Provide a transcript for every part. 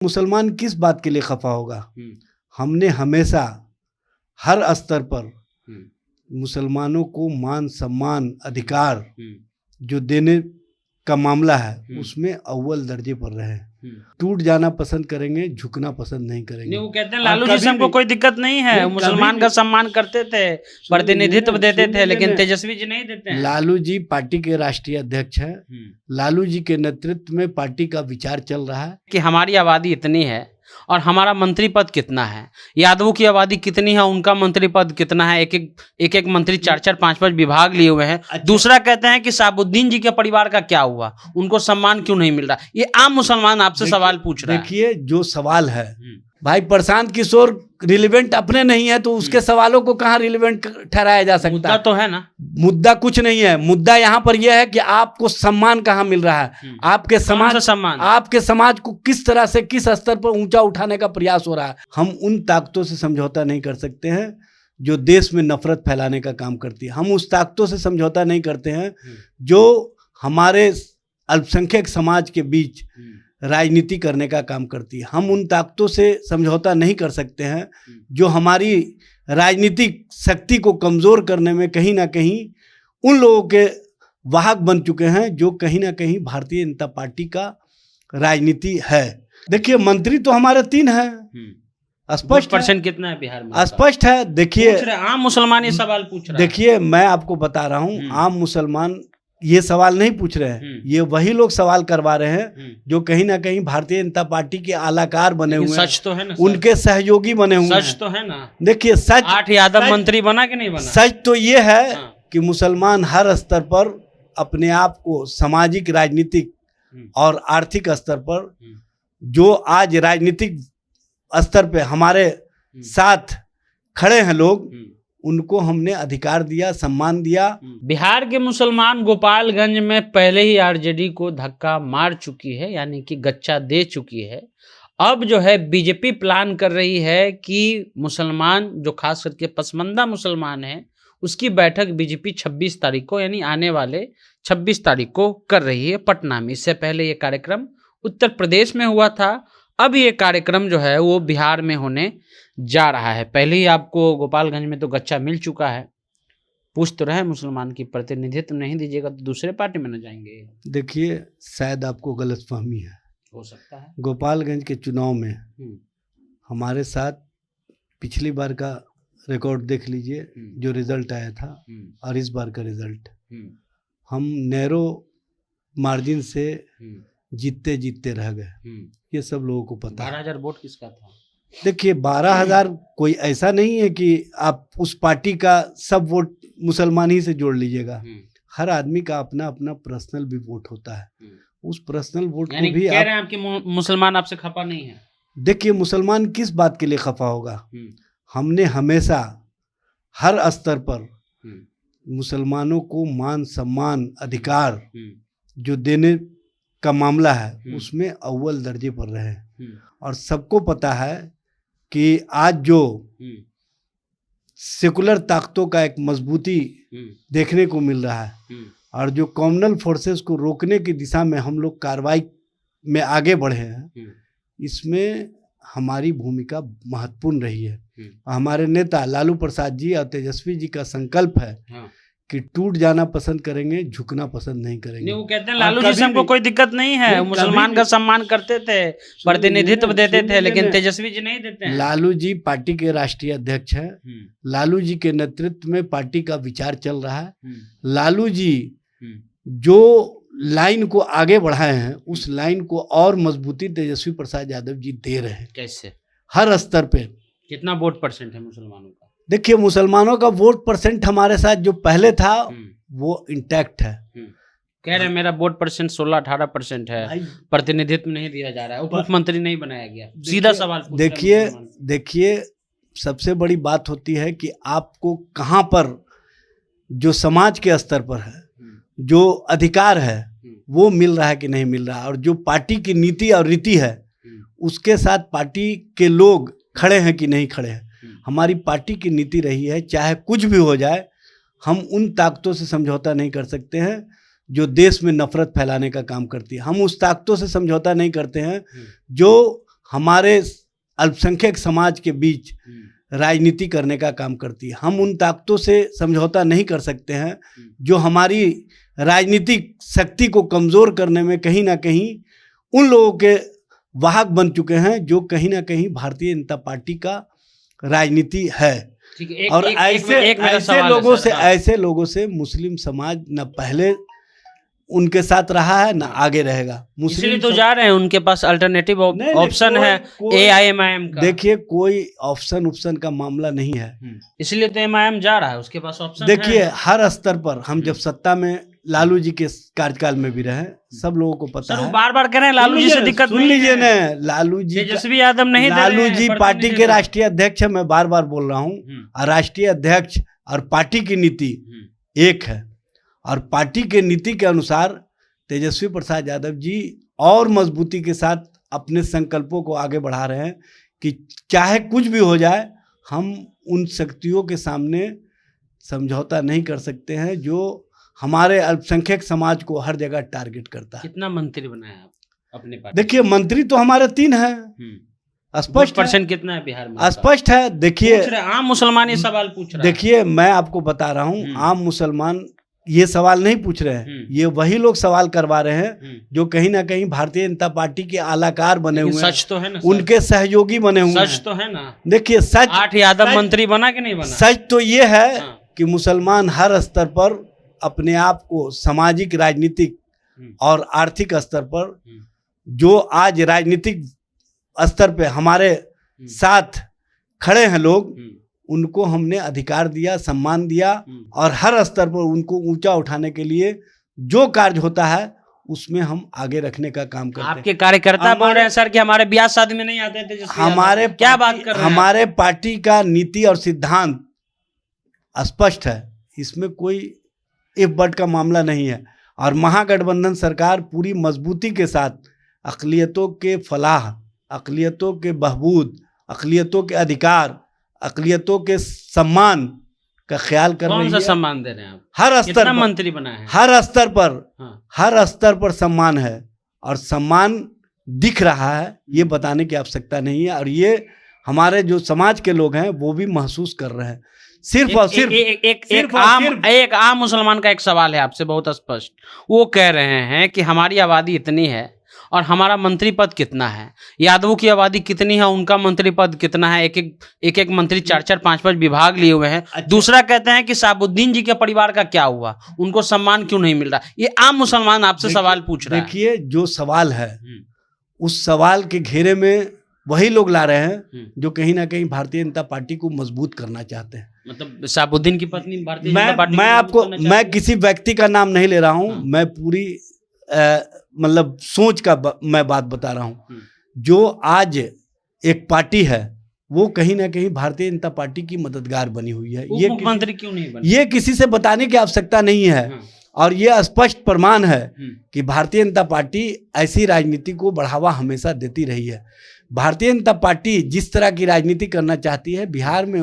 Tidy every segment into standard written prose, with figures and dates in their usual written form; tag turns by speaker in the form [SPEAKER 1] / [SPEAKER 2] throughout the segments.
[SPEAKER 1] मुसलमान किस बात के लिए खफा होगा? हमने हमेशा हर स्तर पर मुसलमानों को मान सम्मान अधिकार जो देने का मामला है उसमें अव्वल दर्जे पर रहे। टूट जाना पसंद करेंगे, झुकना पसंद नहीं करेंगे।
[SPEAKER 2] नहीं, वो कहते हैं लालू जी से हमको कोई दिक्कत नहीं है, मुसलमान का सम्मान करते थे, प्रतिनिधित्व देते थे, लेकिन तेजस्वी जी नहीं देते हैं।
[SPEAKER 1] लालू जी पार्टी के राष्ट्रीय अध्यक्ष हैं। लालू जी के नेतृत्व में पार्टी का विचार चल रहा है
[SPEAKER 2] कि हमारी आबादी इतनी है और हमारा मंत्री पद कितना है, यादवों की आबादी कितनी है, उनका मंत्री पद कितना है, एक एक मंत्री 4-4 5-5 विभाग लिए हुए हैं। अच्छा। दूसरा कहते हैं कि साबुद्दीन जी के परिवार का क्या हुआ, उनको सम्मान क्यों नहीं मिल रहा। ये आम मुसलमान आपसे सवाल पूछ रहा है।
[SPEAKER 1] देखिए जो सवाल है भाई, प्रशांत किशोर रिलेवेंट अपने नहीं है तो उसके सवालों को कहाँ रिलेवेंट ठहराया जा सकता है?
[SPEAKER 2] मुद्दा तो है ना,
[SPEAKER 1] मुद्दा कुछ नहीं है। मुद्दा यहाँ पर यह है कि आपको सम्मान कहाँ मिल रहा है, आपके समाज को किस तरह से किस स्तर पर ऊंचा उठाने का प्रयास हो रहा है। हम उन ताकतों से समझौता नहीं कर सकते हैं जो देश में नफरत फैलाने का काम करती है। हम उस ताकतों से समझौता नहीं करते हैं जो हमारे अल्पसंख्यक समाज के बीच राजनीति करने का काम करती है। हम उन ताकतों से समझौता नहीं कर सकते हैं जो हमारी राजनीतिक शक्ति को कमज़ोर करने में कहीं ना कहीं उन लोगों के वाहक बन चुके हैं जो कहीं ना कहीं भारतीय जनता पार्टी का राजनीति है। देखिए मंत्री तो हमारे 3 हैं, स्पष्ट
[SPEAKER 2] परसेंट कितना है बिहार में,
[SPEAKER 1] स्पष्ट है। देखिए
[SPEAKER 2] आम मुसलमान ये सवाल पूछ रहा है।
[SPEAKER 1] देखिए मैं आपको बता रहा हूँ, आम मुसलमान ये सवाल नहीं पूछ रहे हैं, ये वही लोग सवाल करवा रहे हैं जो कहीं ना कहीं भारतीय जनता पार्टी के आलाकार बने हुए हैं।
[SPEAKER 2] सच तो है ना,
[SPEAKER 1] उनके सहयोगी बने हुए हैं।
[SPEAKER 2] सच तो है ना।
[SPEAKER 1] देखिए सच
[SPEAKER 2] 8 यादव मंत्री बना कि नहीं बना?
[SPEAKER 1] सच तो ये है कि मुसलमान हर स्तर पर अपने आप को सामाजिक, राजनीतिक और आर्थिक स्तर पर जो आज राजनीतिक स्तर पे हमारे साथ खड़े हैं लोग, उनको हमने अधिकार दिया, सम्मान दिया।
[SPEAKER 2] बिहार के मुसलमान गोपालगंज में पहले ही आरजेडी को धक्का मार चुकी है, यानी कि गच्चा दे चुकी है। अब जो है बीजेपी प्लान कर रही है कि मुसलमान जो खास करके पसमानदा मुसलमान हैं उसकी बैठक बीजेपी 26 तारीख को, यानी आने वाले 26 तारीख को कर रही है पटना में। इससे पहले ये कार्यक्रम उत्तर प्रदेश में हुआ था, अब ये कार्यक्रम जो है वो बिहार में होने जा रहा है। पहले ही आपको गोपालगंज में तो गच्चा मिल चुका है। पूछ तो रहे मुसलमान की प्रतिनिधित्व नहीं दीजिएगा तो दूसरे पार्टी में न जाएंगे।
[SPEAKER 1] देखिए शायद आपको गलतफहमी है,
[SPEAKER 2] हो सकता है।
[SPEAKER 1] गोपालगंज के चुनाव में हमारे साथ पिछली बार का रिकॉर्ड देख लीजिए, जो रिजल्ट आया था और इस बार का रिजल्ट, हम नैरो मार्जिन से जीतते जीतते रह गए। ये सब लोगों को पता है।
[SPEAKER 2] 12,000 वोट किसका था?
[SPEAKER 1] देखिए 12,000 कोई ऐसा नहीं है कि आप उस पार्टी का सब वोट मुसलमान ही से जोड़ लीजिएगा। हर आदमी का अपना अपना पर्सनल भी वोट होता है। उस पर्सनल वोट को भी
[SPEAKER 2] कह रहे हैं आपके मुसलमान आपसे खफा नहीं है।
[SPEAKER 1] देखिए मुसलमान किस बात के लिए खफा होगा? हमने हमेशा हर स्तर पर मुसलमानों को मान सम्मान अधिकार जो देने का मामला है उसमें अव्वल दर्जे पर रहे। और सबको पता है कि आज जो सेकुलर ताकतों का एक मजबूती देखने को मिल रहा है और जो कॉमनल फोर्सेस को रोकने की दिशा में हम लोग कार्रवाई में आगे बढ़े हैं, इसमें हमारी भूमिका महत्वपूर्ण रही है। हमारे नेता लालू प्रसाद जी और तेजस्वी जी का संकल्प है कि टूट जाना पसंद करेंगे, झुकना पसंद नहीं करेंगे।
[SPEAKER 2] नहीं, वो कहते हैं लालू जी से हमको कोई दिक्कत नहीं है, मुसलमान का सम्मान करते थे, प्रतिनिधित्व देते थे, लेकिन तेजस्वी जी नहीं देते हैं।
[SPEAKER 1] लालू जी पार्टी के राष्ट्रीय अध्यक्ष हैं। लालू जी के नेतृत्व में पार्टी का विचार चल रहा है। लालू जी जो लाइन को आगे बढ़ाए हैं उस लाइन को और मजबूती तेजस्वी प्रसाद यादव जी दे रहे हैं।
[SPEAKER 2] कैसे? हर
[SPEAKER 1] हर स्तर पे।
[SPEAKER 2] कितना वोट परसेंट है मुसलमानों का?
[SPEAKER 1] देखिए मुसलमानों का वोट परसेंट हमारे साथ जो पहले था वो इंटैक्ट है।
[SPEAKER 2] कह रहे हैं मेरा वोट परसेंट 16-18% है, प्रतिनिधित्व नहीं दिया जा रहा है, उप मुख्यमंत्री नहीं बनाया गया। सीधा सवाल
[SPEAKER 1] देखिए सबसे बड़ी बात होती है कि आपको कहाँ पर जो समाज के स्तर पर है जो अधिकार है वो मिल रहा है कि नहीं मिल रहा है, और जो पार्टी की नीति और रीति है उसके साथ पार्टी के लोग खड़े हैं कि नहीं खड़े हैं। हमारी पार्टी की नीति रही है चाहे कुछ भी हो जाए हम उन ताकतों से समझौता नहीं कर सकते हैं जो देश में नफरत फैलाने का काम करती है। हम उस ताकतों से समझौता नहीं करते हैं जो हमारे अल्पसंख्यक समाज के बीच राजनीति करने का काम करती है। हम उन ताकतों से समझौता नहीं कर सकते हैं जो हमारी राजनीतिक शक्ति को कमज़ोर करने में कहीं ना कहीं उन लोगों के वाहक बन चुके हैं जो कहीं ना कहीं भारतीय जनता पार्टी का राजनीति है। और ऐसे लोगों से मुस्लिम समाज न पहले उनके साथ रहा है, ना आगे रहेगा।
[SPEAKER 2] मुस्लिम तो जा रहे हैं, उनके पास अल्टरनेटिव ऑप्शन है AIMIM का।
[SPEAKER 1] देखिए, कोई ऑप्शन का मामला नहीं है,
[SPEAKER 2] इसलिए तो MIM जा रहा है, उसके पास ऑप्शन।
[SPEAKER 1] देखिए, हर स्तर पर हम जब सत्ता में लालू जी के कार्यकाल में भी रहे, सब लोगों को पता है।
[SPEAKER 2] बार बार कह रहे हैं लालू जी से दिक्कत
[SPEAKER 1] सुन लीजिए ना, लालू जी
[SPEAKER 2] तेजस्वी यादव नहीं,
[SPEAKER 1] लालू जी पार्टी के राष्ट्रीय अध्यक्ष है, मैं बार बार बोल रहा हूँ। और राष्ट्रीय अध्यक्ष और पार्टी की नीति एक है, और पार्टी के नीति के अनुसार तेजस्वी प्रसाद यादव जी और मजबूती के साथ अपने संकल्पों को आगे बढ़ा रहे हैं कि चाहे कुछ भी हो जाए, हम उन शक्तियों के सामने समझौता नहीं कर सकते हैं जो हमारे अल्पसंख्यक समाज को हर जगह टारगेट करता है।
[SPEAKER 2] कितना मंत्री बनाए आप अपने पार्टी?
[SPEAKER 1] देखिए, मंत्री तो हमारे 3 हैं, स्पष्ट
[SPEAKER 2] परसेंट कितना है बिहार में?
[SPEAKER 1] स्पष्ट है। देखिए,
[SPEAKER 2] आम मुसलमान ये सवाल पूछ रहा है।
[SPEAKER 1] देखिए, मैं आपको बता रहा हूँ, आम मुसलमान ये सवाल नहीं पूछ रहे हैं, ये वही लोग सवाल करवा रहे हैं जो कहीं ना कहीं भारतीय जनता पार्टी के आलाकार बने हुए हैं।
[SPEAKER 2] सच तो है ना,
[SPEAKER 1] उनके सहयोगी बने हुए हैं।
[SPEAKER 2] सच तो है ना।
[SPEAKER 1] देखिए, सच
[SPEAKER 2] 8 यादव मंत्री बना कि नहीं बना?
[SPEAKER 1] सच तो ये है कि मुसलमान हर स्तर पर अपने आप को सामाजिक, राजनीतिक और आर्थिक स्तर पर, जो आज राजनीतिक स्तर पे हमारे साथ खड़े हैं लोग, उनको हमने अधिकार दिया, सम्मान दिया, और हर स्तर पर उनको ऊंचा उठाने के लिए जो कार्य होता है उसमें हम आगे रखने का काम करते हैं।
[SPEAKER 2] आपके कार्यकर्ता बोल रहे हैं सर कि हमारे ब्याह शादी में नहीं आते थे।
[SPEAKER 1] हमारे
[SPEAKER 2] क्या बात कर रहे हैं?
[SPEAKER 1] हमारे पार्टी का नीति और सिद्धांत स्पष्ट है, इसमें कोई इफ बट का मामला नहीं है। और महागठबंधन सरकार पूरी मजबूती के साथ अक़लियतों के फलाह, अक़लियतों के बहबूद, अक़लियतों के अधिकार, अक़लियतों के सम्मान का ख्याल कर रही है।
[SPEAKER 2] कौन सा सम्मान दे रहे हैं आप?
[SPEAKER 1] हर स्तर पर
[SPEAKER 2] मंत्री बना है,
[SPEAKER 1] हर स्तर पर हर स्तर पर सम्मान है, और सम्मान दिख रहा है, ये बताने की आवश्यकता नहीं है। और ये हमारे जो समाज के लोग हैं वो भी महसूस कर रहे हैं। सिर्फ और सिर्फ
[SPEAKER 2] एक आम मुसलमान का एक सवाल है आपसे बहुत स्पष्ट। वो कह रहे हैं कि हमारी आबादी इतनी है और हमारा मंत्री पद कितना है, यादवों की आबादी कितनी है, उनका मंत्री पद कितना है, एक एक मंत्री 4-4, 5-5 विभाग लिए हुए हैं। अच्छा। दूसरा कहते हैं कि साबुद्दीन जी के परिवार का क्या हुआ, उनको सम्मान क्यों नहीं मिल रहा। ये आम मुसलमान आपसे सवाल पूछ रहा है।
[SPEAKER 1] देखिए, जो सवाल है उस सवाल के घेरे में वही लोग ला रहे हैं जो कहीं ना कहीं भारतीय जनता पार्टी को मजबूत करना चाहते हैं।
[SPEAKER 2] मतलब साबुद्दीन की पत्नी भारतीय जनता पार्टी
[SPEAKER 1] मैं किसी व्यक्ति का नाम नहीं ले रहा हूँ, मैं पूरी मतलब सोच का मैं बात बता रहा हूँ। जो आज एक पार्टी है वो कहीं ना कहीं भारतीय जनता पार्टी की मददगार बनी हुई है। ये
[SPEAKER 2] मुख्यमंत्री क्यों नहीं बने?
[SPEAKER 1] ये किसी से बताने की आवश्यकता नहीं है, और ये स्पष्ट प्रमाण है कि भारतीय जनता पार्टी ऐसी राजनीति को बढ़ावा हमेशा देती रही है। भारतीय जनता पार्टी जिस तरह की राजनीति करना चाहती है, बिहार में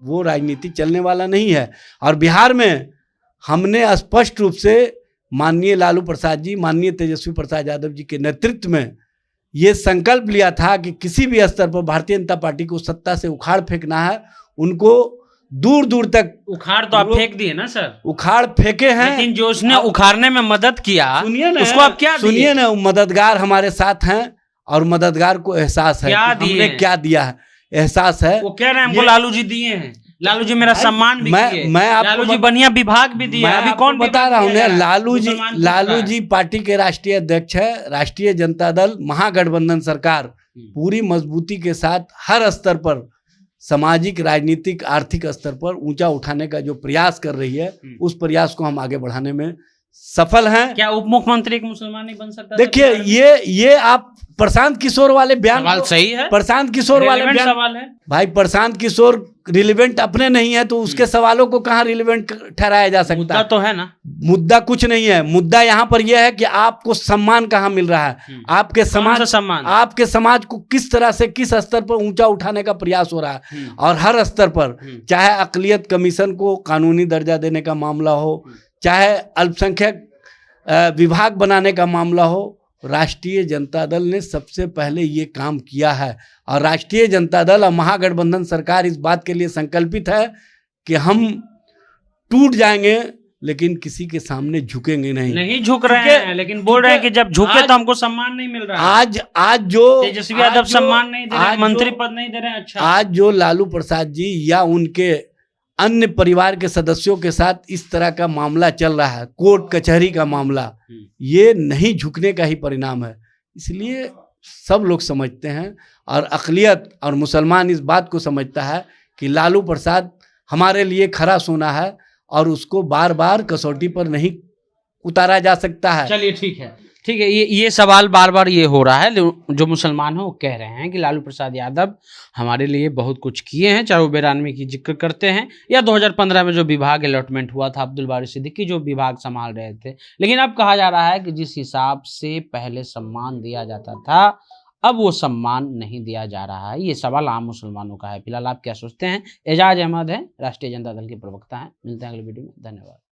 [SPEAKER 1] वो राजनीति चलने वाला नहीं है। और बिहार में हमने स्पष्ट रूप से माननीय लालू प्रसाद जी, माननीय तेजस्वी प्रसाद यादव जी के नेतृत्व में ये संकल्प लिया था कि किसी भी स्तर पर भारतीय जनता पार्टी को सत्ता से उखाड़ फेंकना है। उनको दूर दूर तक
[SPEAKER 2] उखाड़ तो आप फेंक दिए ना सर,
[SPEAKER 1] उखाड़ फेंके हैं,
[SPEAKER 2] लेकिन जो उसने उखाड़ने में मदद किया,
[SPEAKER 1] सुनिए ना,
[SPEAKER 2] उसको आप क्या
[SPEAKER 1] सुनिए ना, मददगार हमारे साथ हैं और मददगार को एहसास है
[SPEAKER 2] क्या
[SPEAKER 1] हमने क्या दिया है, एहसास है।
[SPEAKER 2] वो कह रहे हैं हमको लालू जी दिए हैं, लालू जी मेरा सम्मान भी किए, लालू जी बढ़िया विभाग भी दिए। अभी कौन
[SPEAKER 1] बता रहा हूँ, लालू जी पार्टी के राष्ट्रीय अध्यक्ष है। राष्ट्रीय जनता दल महागठबंधन सरकार पूरी मजबूती के साथ हर स्तर पर सामाजिक, राजनीतिक, आर्थिक स्तर पर ऊंचा उठाने का जो प्रयास कर रही है, उस प्रयास को हम आगे बढ़ाने में सफल हैं।
[SPEAKER 2] क्या उप मुख्यमंत्री एक मुसलमान नहीं बन सकता?
[SPEAKER 1] देखिए, ये आप प्रशांत किशोर वाले बयान,
[SPEAKER 2] सवाल सही है,
[SPEAKER 1] प्रशांत किशोर वाले बयान
[SPEAKER 2] सवाल है भाई।
[SPEAKER 1] प्रशांत किशोर रिलेवेंट अपने नहीं है तो उसके सवालों को कहाँ रिलेवेंट ठहराया जा सकता है?
[SPEAKER 2] मुद्दा तो है ना,
[SPEAKER 1] मुद्दा कुछ नहीं है। मुद्दा यहाँ पर यह है कि आपको सम्मान कहाँ मिल रहा है, आपके समाज
[SPEAKER 2] सम्मान,
[SPEAKER 1] आपके समाज को किस तरह से, किस स्तर पर ऊंचा उठाने का प्रयास हो रहा है। और हर स्तर पर, चाहे अक़लियत कमीशन को कानूनी दर्जा देने का मामला हो, चाहे अल्पसंख्यक विभाग बनाने का मामला हो, राष्ट्रीय जनता दल ने सबसे पहले ये काम किया है। और राष्ट्रीय जनता दल और महागठबंधन सरकार इस बात के लिए संकल्पित है कि हम टूट जाएंगे लेकिन किसी के सामने झुकेंगे नहीं
[SPEAKER 2] झुक रहे हैं, लेकिन बोल रहे हैं कि जब झुके तो हमको सम्मान नहीं मिल रहा है।
[SPEAKER 1] आज जो
[SPEAKER 2] तेजस्वी यादव सम्मान नहीं दे रहे, मंत्री पद नहीं दे रहे हैं। अच्छा,
[SPEAKER 1] आज जो लालू प्रसाद जी या उनके अन्य परिवार के सदस्यों के साथ इस तरह का मामला चल रहा है, कोर्ट कचहरी का मामला, ये नहीं झुकने का ही परिणाम है। इसलिए सब लोग समझते हैं और अक़लियत और मुसलमान इस बात को समझता है कि लालू प्रसाद हमारे लिए खरा सोना है और उसको बार बार कसौटी पर नहीं उतारा जा सकता है।
[SPEAKER 2] चलिए ठीक है, ये सवाल बार बार ये हो रहा है, जो मुसलमान हो वो कह रहे हैं कि लालू प्रसाद यादव हमारे लिए बहुत कुछ किए हैं, चाहे वो 92 की जिक्र करते हैं या 2015 में जो विभाग अलॉटमेंट हुआ था अब्दुल बारी सिद्दीकी जो विभाग संभाल रहे थे। लेकिन अब कहा जा रहा है कि जिस हिसाब से पहले सम्मान दिया जाता था अब वो सम्मान नहीं दिया जा रहा है। ये सवाल आम मुसलमानों का है। फिलहाल आप क्या सोचते हैं? एजाज अहमद हैं, राष्ट्रीय जनता दल के प्रवक्ता हैं। मिलते हैं अगले वीडियो में। धन्यवाद।